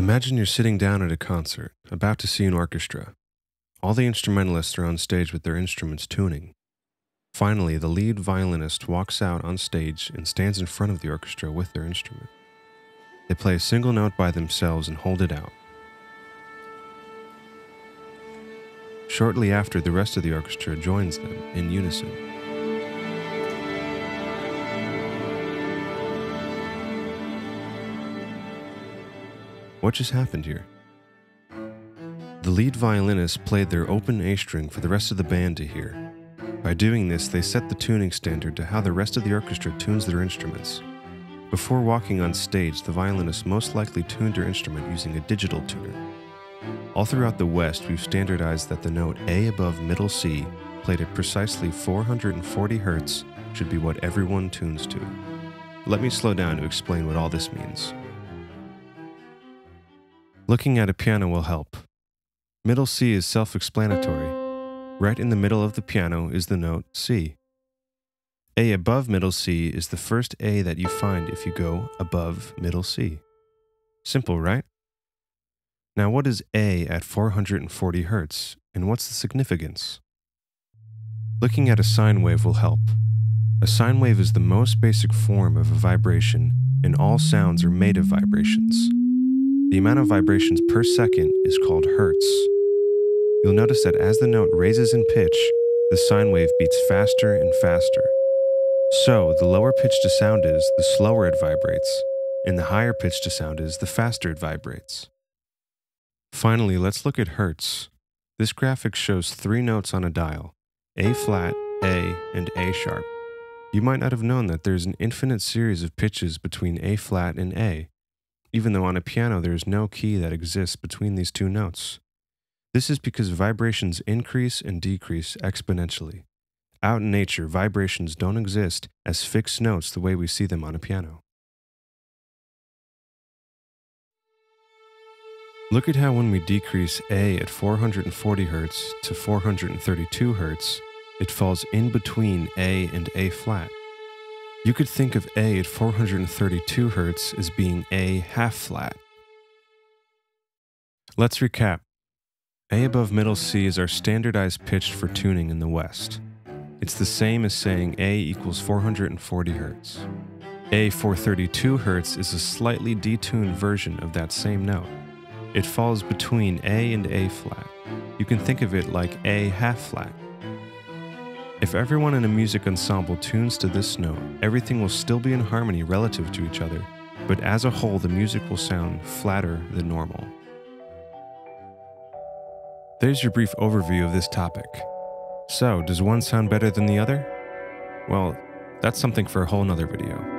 Imagine you're sitting down at a concert, about to see an orchestra. All the instrumentalists are on stage with their instruments tuning. Finally, the lead violinist walks out on stage and stands in front of the orchestra with their instrument. They play a single note by themselves and hold it out. Shortly after, the rest of the orchestra joins them in unison. What just happened here? The lead violinist played their open A string for the rest of the band to hear. By doing this, they set the tuning standard to how the rest of the orchestra tunes their instruments. Before walking on stage, the violinist most likely tuned her instrument using a digital tuner. All throughout the West, we've standardized that the note A above middle C, played at precisely 440 Hertz, should be what everyone tunes to. Let me slow down to explain what all this means. Looking at a piano will help. Middle C is self-explanatory. Right in the middle of the piano is the note C. A above middle C is the first A that you find if you go above middle C. Simple, right? Now what is A at 440 Hertz, and what's the significance? Looking at a sine wave will help. A sine wave is the most basic form of a vibration, and all sounds are made of vibrations. The amount of vibrations per second is called Hertz. You'll notice that as the note raises in pitch, the sine wave beats faster and faster. So, the lower pitched a sound is, the slower it vibrates, and the higher pitched a sound is, the faster it vibrates. Finally, let's look at Hertz. This graphic shows 3 notes on a dial, A flat, A, and A sharp. You might not have known that there's an infinite series of pitches between A flat and A, even though on a piano there is no key that exists between these 2 notes. This is because vibrations increase and decrease exponentially. Out in nature, vibrations don't exist as fixed notes the way we see them on a piano. Look at how when we decrease A at 440 Hz to 432 Hz, it falls in between A and A flat. You could think of A at 432 Hz as being A half flat. Let's recap. A above middle C is our standardized pitch for tuning in the West. It's the same as saying A equals 440 Hz. A 432 Hz is a slightly detuned version of that same note. It falls between A and A flat. You can think of it like A half flat. If everyone in a music ensemble tunes to this note, everything will still be in harmony relative to each other, but as a whole, the music will sound flatter than normal. There's your brief overview of this topic. So, does one sound better than the other? Well, that's something for a whole nother video.